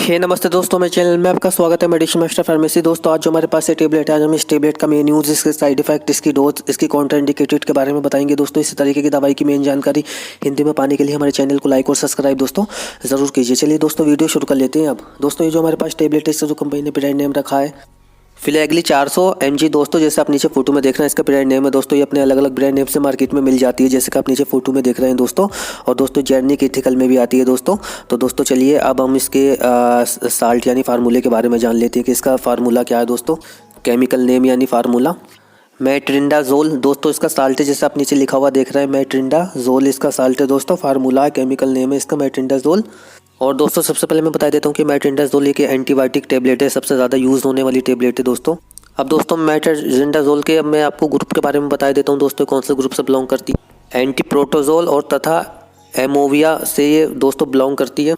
नमस्ते दोस्तों, मेरे चैनल में आपका स्वागत है। Medicine master pharmacy. दोस्तों, आज जो हमारे पास ये टेबलेट है, आज हम इस टेबलेट का मेन यूज़, इसके साइड इफेक्ट, इसकी डोज, इसकी कॉन्ट्राइंडिकेटेड के बारे में बताएंगे। दोस्तों, इस तरीके की दवाई की मेन जानकारी हिंदी में पाने के लिए हमारे चैनल को लाइक और सब्सक्राइब दोस्तों ज़रूर कीजिए। चलिए दोस्तों, वीडियो शुरू कर लेते हैं। अब दोस्तों, ये जो हमारे पास टेबलेट है, इसका जो कंपनी ने ब्रांड नेम रखा है फिलैगली 400 mg। दोस्तों, जैसे आप नीचे फोटो में देख रहे हैं, इसका ब्रांड नेम है। दोस्तों, ये अपने अलग अलग ब्रांड नेम से मार्केट में मिल जाती है, जैसे कि आप नीचे फोटो में देख रहे हैं दोस्तों। और दोस्तों, जेर्निक इथिकल में भी आती है दोस्तों। तो दोस्तों, चलिए अब हम इसके साल्ट यानी फार्मूले के बारे में जान लेते हैं कि इसका फार्मूला क्या है दोस्तों। केमिकल नेम यानी फार्मूला मेट्रिंडाजोल। दोस्तों, इसका साल्ट है, जैसे आप नीचे लिखा हुआ देख रहे हैं, मेट्रिंडाजोल इसका साल्ट है दोस्तों। फार्मूला है, केमिकल नेम है इसका मेट्रिंडाजोल। और दोस्तों, सबसे पहले मैं बता देता हूँ कि मेट्रिंडाजोल एक एंटीबायोटिक टेबलेट है, सबसे ज़्यादा यूज़ होने वाली टेबलेट है दोस्तों। अब दोस्तों, मेट्रिंडाजोल के अब मैं आपको ग्रुप के बारे में बता देता हूँ दोस्तों, कौन से ग्रुप से बिलोंग करती है। एंटीप्रोटोजोल और तथा एमोविया से ये दोस्तों बिलोंग करती है,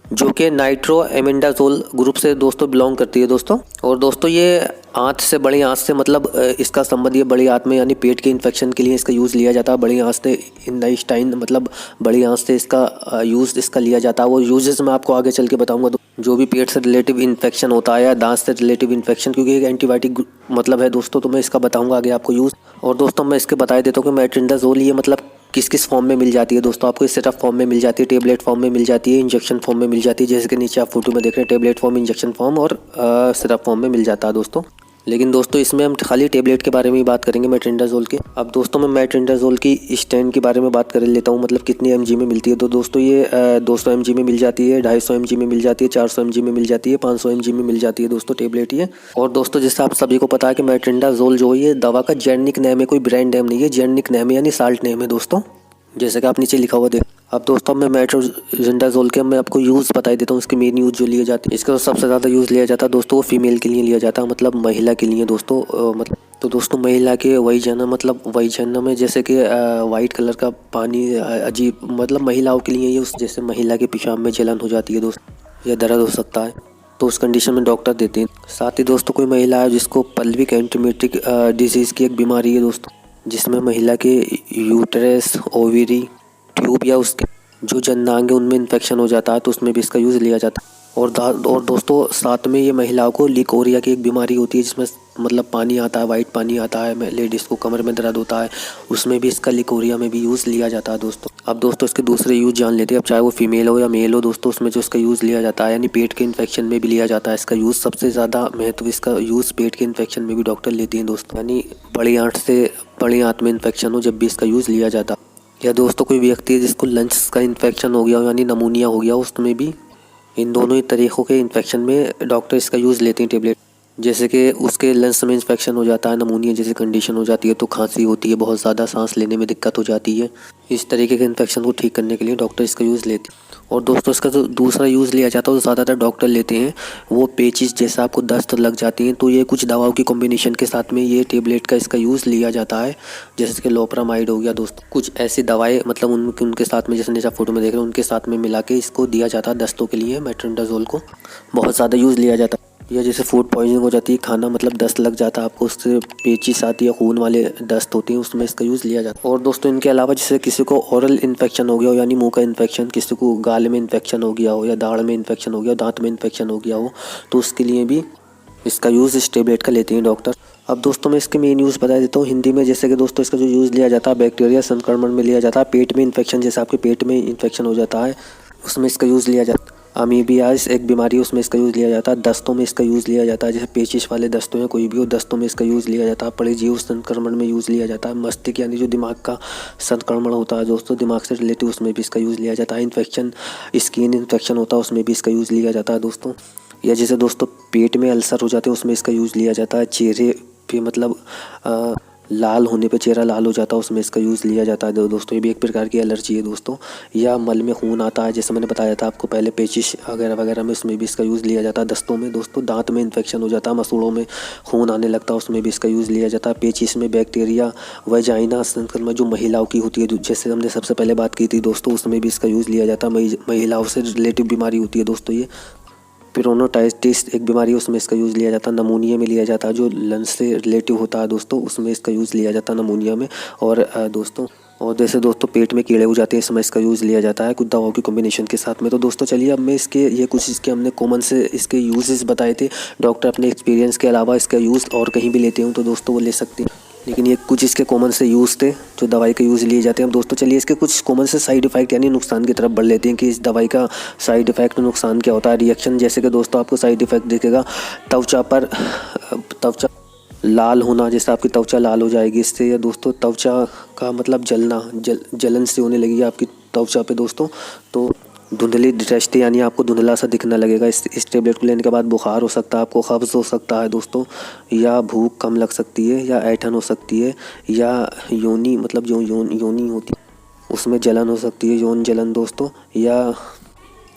जो कि नाइट्रोएमिडाजोल ग्रुप से दोस्तों बिलोंग करती है दोस्तों। और दोस्तों, ये आंत से, बड़ी आंत से मतलब इसका संबंध, ये बड़ी आंत में यानी पेट के इन्फेक्शन के लिए इसका यूज़ लिया जाता है। बड़ी आंत से इंटेस्टाइन मतलब बड़ी आंत से इसका यूज़ इसका लिया जाता है। वो यूजेस मैं आपको आगे चल के बताऊंगा। जो भी पेट से रिलेटिव इन्फेक्शन होता है या दांत से रिलेटिव इन्फेक्शन, क्योंकि एक एंटीबायोटिक मतलब है दोस्तों, तो मैं इसका बताऊंगा आगे आपको यूज़। और दोस्तों, मैं इसके बता देता हूँ कि मेट्रिंडाजोल ये मतलब किस किस फॉर्म में मिल जाती है दोस्तों। आपको सिरप फॉर्म में मिल जाती है, टेबलेट फॉर्म में मिल जाती है, इंजेक्शन फॉर्म में मिल जाती है, जैसे कि नीचे आप फोटो में देख रहे हैं, टेबलेट फॉर्म, इंजेक्शन फॉर्म और सिरप फॉर्म में मिल जाता है दोस्तों। लेकिन दोस्तों, इसमें हम खाली टेबलेट के बारे में ही बात करेंगे, मेट्रिंडाजोल के। अब दोस्तों, मैं मेट्रिंडाजोल की स्ट्रेन के बारे में बात कर लेता हूँ, मतलब कितनी mg में मिलती है। तो दोस्तों, ये 200 mg में मिल जाती है, 250 mg में मिल जाती है, 400 mg में मिल जाती है, 500 mg में मिल जाती है दोस्तों टेबलेट ये। और दोस्तों, जैसे आप सभी को पता है कि मेट्रिंडाजोल जो है, ये दवा का जेनेरिक नेम है, कोई ब्रांड नेम नहीं है, जेनेरिक नेम है यानी साल्ट नेम है दोस्तों, जैसे कि आप नीचे लिखा हुआ देख। अब दोस्तों, मैं मेट्रिंडाजोल के मैं आपको यूज़ बता देता हूँ, इसके मेन यूज़ जो लिए जाते हैं। इसका सबसे ज़्यादा यूज़ लिया जाता है दोस्तों, वो फीमेल के लिए लिया जाता है, मतलब महिला के लिए दोस्तों। मतलब तो दोस्तों, महिला के वहीजना मतलब वहीजना में जैसे कि वाइट कलर का पानी अजीब, मतलब महिलाओं के लिए ये उस जैसे महिला के पेशाब में जलन हो जाती है दोस्तों, या दर्द हो सकता है, तो उस कंडीशन में डॉक्टर देते हैं। साथ ही दोस्तों, कोई महिला है जिसको पल्विक एंटीमेट्रिक डिजीज़ की एक बीमारी है दोस्तों, जिसमें महिला के यूट्रस, ओवरी, ट्यूब या उसके जो जननांग है उनमें इन्फेक्शन हो जाता है, तो उसमें भी इसका यूज़ लिया जाता है। और दोस्तों, साथ में ये महिलाओं को लिकोरिया की एक बीमारी होती है, जिसमें मतलब पानी आता है, वाइट पानी आता है, लेडीज़ को कमर में दर्द होता है, उसमें भी इसका लिकोरिया में भी यूज़ लिया जाता है दोस्तों। अब दोस्तों, इसके दूसरे यूज़ जान लेते हैं। अब चाहे वो फीमेल हो या मेल हो दोस्तों, उसमें जो इसका यूज़ लिया जाता है, यानी पेट के इन्फेक्शन में भी लिया जाता है इसका यूज़। सबसे ज़्यादा महत्व इसका यूज़ पेट के इन्फेक्शन में भी डॉक्टर लेते हैं दोस्तों, यानी बड़ी आंत में इन्फेक्शन हो, जब भी इसका यूज़ लिया जाता है। या दोस्तों, कोई व्यक्ति है जिसको लंग्स का इन्फेक्शन हो गया हो, यानी नमूनिया हो गया हो, उसमें भी, इन दोनों ही तरीक़ों के इन्फेक्शन में डॉक्टर इसका यूज़ लेते हैं टेबलेट। जैसे कि उसके लंग्स में इन्फेक्शन हो जाता है, नमूनिया जैसी कंडीशन हो जाती है, तो खांसी होती है, बहुत ज़्यादा सांस लेने में दिक्कत हो जाती है, इस तरीके के इन्फेक्शन को ठीक करने के लिए डॉक्टर इसका यूज़ लेते हैं। और दोस्तों, इसका जो दूसरा यूज़ लिया जाता है, वो ज़्यादातर डॉक्टर लेते हैं, वो पेचिस, जैसे आपको दस्त लग जाती हैं, तो ये कुछ दवाओं की कॉम्बिनेशन के साथ में ये टेबलेट का इसका यूज़ लिया जाता है, जैसे कि लोपरामाइड हो गया दोस्तों। कुछ ऐसी दवाएँ मतलब उनके साथ में, जैसे नीचे फोटो में देख रहे हैं, उनके साथ में मिला के इसको दिया जाता है दस्तों के लिए। मेट्रिंडाजोल को बहुत ज़्यादा यूज़ लिया जाता है। या जैसे फूड पॉइजनिंग हो जाती है, खाना मतलब दस्त लग जाता है आपको, उससे पेचिस आती है, खून वाले दस्त होती हैं, उसमें इसका यूज़ लिया जाता है। और दोस्तों, इनके अलावा जैसे किसी को ओरल इन्फेक्शन हो गया हो, यानी मुंह का इन्फेक्शन, किसी को गाल में इन्फेक्शन हो गया हो, या दाढ़ में इन्फेक्शन हो गया हो, दांत में इन्फेक्शन हो गया हो, तो उसके लिए भी इसका यूज़ इस टेबलेट का लेते हैं डॉक्टर। अब दोस्तों, मैं इसके मेन यूज़ बता देता हूँ हिंदी में। जैसे कि दोस्तों, इसका जो यूज़ लिया जाता है, बैक्टीरिया संक्रमण में लिया जाता है, पेट में इन्फेक्शन, जैसे आपके पेट में इन्फेक्शन हो जाता है, उसमें इसका यूज़ लिया जाता है। अमीबियास एक बीमारी है, उसमें इसका यूज़ लिया जाता है। दस्तों में इसका यूज़ लिया जाता है, जैसे पेचिश वाले दस्तों हैं, कोई भी हो, दस्तों में इसका यूज़ लिया जाता है। परजीवी संक्रमण में यूज़ लिया जाता है। मस्तिष्क यानी जो दिमाग का संक्रमण होता है दोस्तों, दिमाग से रिलेटिव, उसमें भी इसका यूज़ लिया जाता है। इन्फेक्शन, स्किन इन्फेक्शन होता है, उसमें भी इसका यूज़ लिया जाता है दोस्तों। या जैसे दोस्तों, पेट में अल्सर हो जाते हैं, उसमें इसका यूज़ लिया जाता है। चेहरे पे मतलब लाल होने पे, चेहरा लाल हो जाता है, उसमें इसका यूज़ लिया जाता है दोस्तों। ये भी एक प्रकार की एलर्जी है दोस्तों। या मल में खून आता है, जैसे मैंने बताया था आपको पहले, पेचिश वगैरह वगैरह में, उसमें भी इसका यूज़ लिया जाता है। दस्तों में दोस्तों, दांत में इन्फेक्शन हो जाता है, मसूड़ों में खून आने लगता है, उसमें भी इसका यूज़ लिया जाता है। पेचिश में बैक्टीरिया वजाइना संक्रमण जो महिलाओं की होती है, जैसे हमने सबसे पहले बात की थी दोस्तों, उसमें भी इसका यूज़ लिया जाता है। महिलाओं से रिलेटिव बीमारी होती है दोस्तों ये। पेरोनोटाइटिस एक बीमारी है, उसमें इसका यूज़ लिया जाता है। नमूनिया में लिया जाता है, जो लंग्स से रिलेटिव होता है दोस्तों, उसमें इसका यूज़ लिया जाता है नमूनिया में। और दोस्तों, और जैसे दोस्तों पेट में कीड़े हो जाते हैं, इस समय इसका यूज़ लिया जाता है कुछ दवाओं की कॉम्बिनेशन के साथ में। तो दोस्तों चलिए अब मैं इसके ये कुछ इसके हमने कॉमन से इसके यूजेस बताए थे। डॉक्टर अपने एक्सपीरियंस के अलावा इसका यूज़ और कहीं भी लेते हो तो दोस्तों वो ले सकते हैं, लेकिन ये कुछ इसके कॉमन से यूज़ थे जो दवाई के यूज़ लिए जाते हैं। अब दोस्तों चलिए इसके कुछ कॉमन से साइड इफ़ेक्ट यानी नुकसान की तरफ बढ़ लेते हैं कि इस दवाई का साइड इफ़ेक्ट नुकसान क्या होता है। रिएक्शन जैसे कि दोस्तों आपको साइड इफ़ेक्ट दिखेगा त्वचा लाल होना, जैसे आपकी त्वचा लाल हो जाएगी इससे, या दोस्तों त्वचा का मतलब जलना, जलन से होने लगेगी आपकी त्वचा पे दोस्तों। तो धुंधली दृष्टि यानी आपको धुंधला सा दिखने लगेगा। इस टेबलेट को लेने के बाद बुखार हो सकता है, आपको कब्ज़ हो सकता है दोस्तों, या भूख कम लग सकती है, या ऐंठन हो सकती है, या योनि मतलब जो योनि होती है उसमें जलन हो सकती है, यौन जलन दोस्तों, या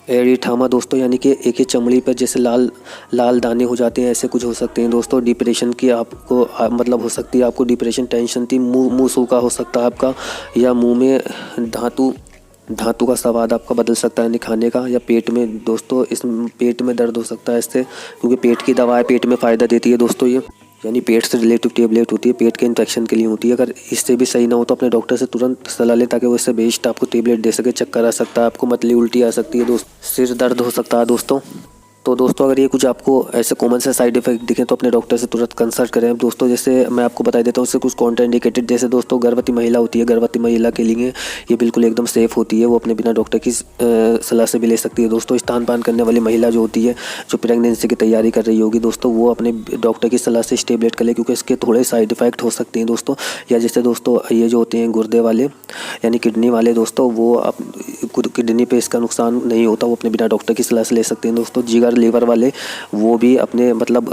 एरिथामा दोस्तों यानी कि एक ही चमड़ी पर जैसे लाल दाने हो जाते हैं, ऐसे कुछ हो सकते हैं दोस्तों। डिप्रेशन की आपको मतलब हो सकती है, आपको डिप्रेशन टेंशन थी, मुंह सूखा हो सकता है आपका, या मुंह में धातु का स्वाद आपका बदल सकता है खाने का, या पेट में दोस्तों इस पेट में दर्द हो सकता है इससे, क्योंकि पेट की दवा है, पेट में फ़ायदा देती है दोस्तों ये, यानी पेट से रिलेटिव टेबलेट होती है, पेट के इन्फेक्शन के लिए होती है। अगर इससे भी सही ना हो तो अपने डॉक्टर से तुरंत सलाह लें ताकि वो इससे बेस्ट आपको टेबलेट दे सके। चक्कर आ सकता है आपको, मतली उल्टी आ सकती है दोस्त, सिर दर्द हो सकता है दोस्तों। तो दोस्तों अगर ये कुछ आपको ऐसे कॉमन से साइड इफेक्ट दिखें तो अपने डॉक्टर से तुरंत कंसल्ट करें। दोस्तों जैसे मैं आपको बता देता हूँ उससे कुछ कॉन्ट्राइंडिकेटेड, जैसे दोस्तों गर्भवती महिला होती है, गर्भवती महिला के लिए ये बिल्कुल एकदम सेफ़ होती है, वो अपने बिना डॉक्टर की सलाह से भी ले सकती है दोस्तों। स्तनपान करने वाली महिला जो होती है, जो प्रेगनेंसी की तैयारी कर रही होगी दोस्तों, वो अपने डॉक्टर की सलाह से इस टेबलेट कर ले, क्योंकि इसके थोड़े साइड इफेक्ट हो सकते हैं दोस्तों। या जैसे दोस्तों ये जो होते हैं गुर्दे वाले यानी किडनी वाले दोस्तों, वो किडनी पे इसका नुकसान नहीं होता, वो अपने बिना डॉक्टर की सलाह से ले सकते हैं दोस्तों। जिगर लीवर वाले वो भी अपने मतलब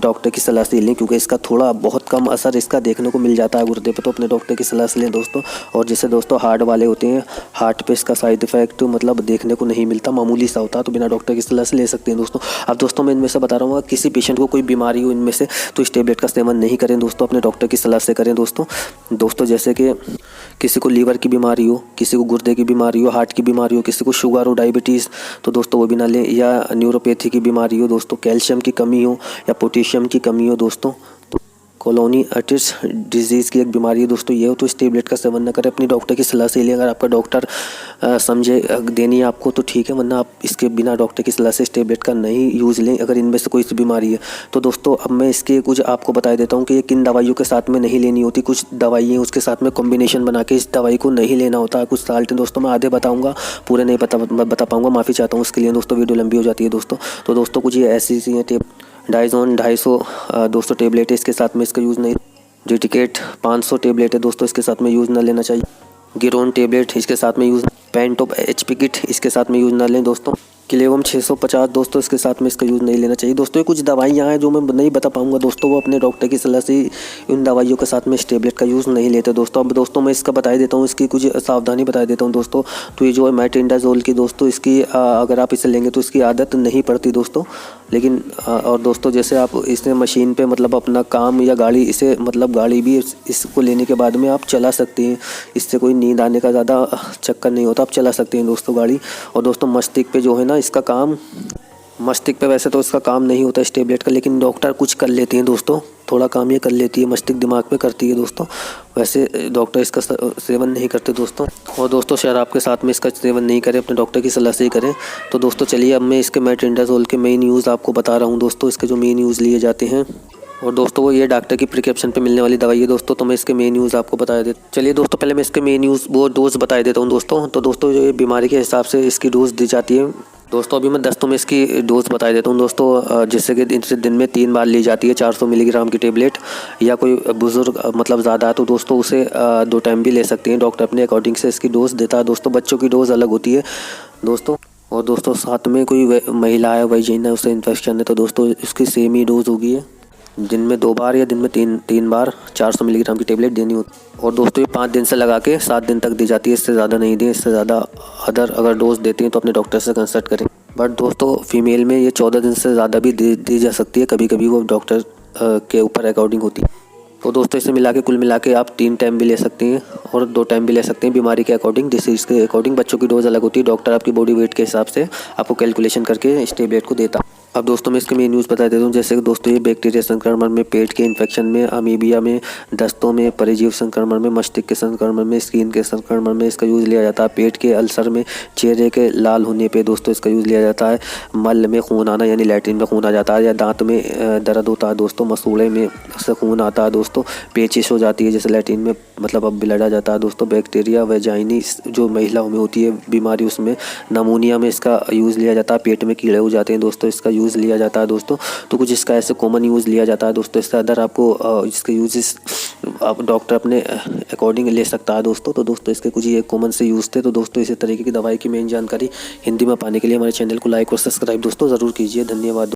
डॉक्टर की सलाह से लें, क्योंकि इसका थोड़ा बहुत कम असर इसका देखने को मिल जाता है गुर्दे पे, तो अपने डॉक्टर की सलाह से लें दोस्तों। और जैसे दोस्तों हार्ट वाले होते हैं, हार्ट पे इसका साइड इफेक्ट मतलब देखने को नहीं मिलता, मामूली सा होता है, तो बिना डॉक्टर की सलाह से ले सकते हैं दोस्तों। अब दोस्तों मैं इनमें से बता रहा हूँ, किसी पेशेंट को कोई बीमारी हो इनमें से तो इस टेबलेट का सेवन नहीं करें दोस्तों, अपने डॉक्टर की सलाह से करें दोस्तों। जैसे कि किसी को लीवर की बीमारी हो, किसी को गुर्दे की बीमारी हो, हार्ट की बीमारी हो, किसी को शुगर हो, डायबिटीज़, तो दोस्तों वो भी ना लें। या न्यूरोपैथी की बीमारी हो दोस्तों, कैल्शियम की कमी हो या पोटेशियम की कमी हो दोस्तों, तो कोलोनिटिस डिजीज़ की एक बीमारी है दोस्तों ये हो, तो इस टेबलेट का सेवन न करें, अपनी डॉक्टर की सलाह से लें। अगर आपका डॉक्टर समझे देनी है आपको तो ठीक है, वरना आप इसके बिना डॉक्टर की सलाह से इस टेबलेट का नहीं यूज़ लें अगर इनमें से कोई सी बीमारी है। तो दोस्तों अब मैं इसके कुछ आपको बता देता हूँ कि ये किन दवाइयों के साथ में नहीं लेनी होती। कुछ दवाइयाँ उसके साथ में कॉम्बिनेशन बना के इस दवाई को नहीं लेना होता है। कुछ साल्ट दोस्तों मैं आधे बताऊँगा, पूरे नहीं बता पाऊँगा, माफ़ी चाहता हूँ उसके लिए दोस्तों, वीडियो लंबी हो जाती है दोस्तों। तो दोस्तों कुछ ये ऐसी सी हैं डाइजोन 250 दोस्तों टेबलेट है, इसके साथ में इसका यूज़ नहीं। जेटिकेट 500 टेबलेट है दोस्तों, इसके साथ में यूज़ ना लेना चाहिए। गिरोन टेबलेट इसके साथ में यूज़, पेंटोप HP किट इसके साथ में यूज़ ना लें दोस्तों। किलेवम 650 दोस्तों इसके साथ में इसका यूज़ नहीं लेना चाहिए दोस्तों। ये कुछ दवाइयाँ हैं जो मैं नहीं बता पाऊँगा दोस्तों, वो अपने डॉक्टर की सलाह से इन दवाइयों के साथ में इस टेबलेट का यूज़ नहीं लेते दोस्तों। अब दोस्तों मैं इसका बता देता हूँ, इसकी कुछ सावधानी बता देता हूँ दोस्तों। तो ये जो है मेट्रोनिडाज़ोल की दोस्तों, इसकी अगर आप इसे लेंगे तो इसकी आदत नहीं पड़ती दोस्तों, लेकिन और दोस्तों जैसे आप इसे मशीन पे मतलब अपना काम या गाड़ी, इसे मतलब गाड़ी भी इसको लेने के बाद में आप चला सकते हैं, इससे कोई नींद आने का ज़्यादा चक्कर नहीं होता, आप चला सकते हैं दोस्तों गाड़ी। और दोस्तों मस्तिष्क पे जो है ना इसका काम, मस्तिष्क पे वैसे तो इसका काम नहीं होता इस टेबलेट का, लेकिन डॉक्टर कुछ कर लेते हैं दोस्तों, थोड़ा काम ये कर लेती है, मस्तिष्क दिमाग पे करती है दोस्तों, वैसे डॉक्टर इसका सेवन नहीं करते दोस्तों। और दोस्तों शराब के साथ में इसका सेवन नहीं करें, अपने डॉक्टर की सलाह से ही करें। तो दोस्तों चलिए अब मैं इसके मेट्रोनिडाज़ोल के मेन यूज़ आपको बता रहा हूँ दोस्तों, इसके जो मेन यूज़ लिए जाते हैं। और दोस्तों वो ये डॉक्टर की प्रिस्क्रिप्शन पे मिलने वाली दवाई है दोस्तों, तो मैं इसके मेन यूज़ आपको बता देता। चलिए दोस्तों पहले मैं इसके मेन यूज़ वो डोज बता देता हूँ दोस्तों। तो दोस्तों जो ये बीमारी के हिसाब से इसकी डोज दी जाती है दोस्तों, अभी मैं दस्तों में इसकी डोज बता देता हूँ दोस्तों। जिससे कि दिन में 3 बार ली जाती है 400 मिलीग्राम की टेबलेट, या कोई बुज़ुर्ग मतलब ज़्यादा है तो दोस्तों उसे 2 टाइम भी ले सकते हैं, डॉक्टर अपने अकॉर्डिंग से इसकी डोज देता है दोस्तों। बच्चों की डोज अलग होती है दोस्तों। और दोस्तों साथ में कोई महिला है वैजिना है, उसे इन्फेक्शन है, तो दोस्तों इसकी सेम ही डोज होगी है, दिन में 2 बार या दिन में 3 बार 400 मिलीग्राम की टेबलेट देनी होती। और दोस्तों ये 5 दिन से लगा के 7 दिन तक दी जाती है, इससे ज़्यादा नहीं दें, इससे ज़्यादा अगर डोज देते हैं तो अपने डॉक्टर से कंसल्ट करें। बट दोस्तों फीमेल में ये 14 दिन से ज़्यादा भी दी जा सकती है, कभी कभी वो डॉक्टर के ऊपर अकॉर्डिंग होती है। तो दोस्तों इसे मिला के कुल मिला के आप 3 टाइम भी ले सकते हैं और 2 टाइम भी ले सकते हैं, बीमारी के अकॉर्डिंग, डिसीज़ के अकॉर्डिंग। बच्चों की डोज अलग होती है, डॉक्टर आपकी बॉडी वेट के हिसाब से आपको कैलकुलेशन करके इस टेबलेट को देता है। अब दोस्तों मैं इसके मेन न्यूज़ बता देता हूँ। जैसे कि दोस्तों ये बैक्टीरिया संक्रमण में, पेट के इन्फेक्शन में, अमीबिया में, दस्तों में, परजीवी संक्रमण में, मस्तिष्क के संक्रमण में, स्किन के संक्रमण में इसका यूज़ लिया जाता है। पेट के अल्सर में, चेहरे के लाल होने पे दोस्तों इसका यूज़ लिया जाता है। मल में खून आना यानी लैट्रिन में खून आ जाता है, या दांत में दर्द होता है दोस्तों, मसूड़े में से खून आता है दोस्तों, पेचिश हो जाती है जैसे लैट्रिन में मतलब अब ब्लड आ जाता है दोस्तों। बैक्टीरिया वेजाइनिस जो महिलाओं में होती है बीमारी, उसमें नमूनिया में इसका यूज़ लिया जाता है। पेट में कीड़े हो जाते हैं दोस्तों, इसका यूज़ लिया जाता है दोस्तों। तो कुछ इसका ऐसे कॉमन यूज़ लिया जाता है दोस्तों। इसका अदर आपको इसके यूजेस आप डॉक्टर अपने अकॉर्डिंग ले सकता है दोस्तों। तो दोस्तों इसके कुछ ये कॉमन से यूज़ थे। तो दोस्तों इसी तरीके की दवाई की मेन जानकारी हिंदी में पाने के लिए हमारे चैनल को लाइक और सब्सक्राइब दोस्तों ज़रूर कीजिए। धन्यवाद।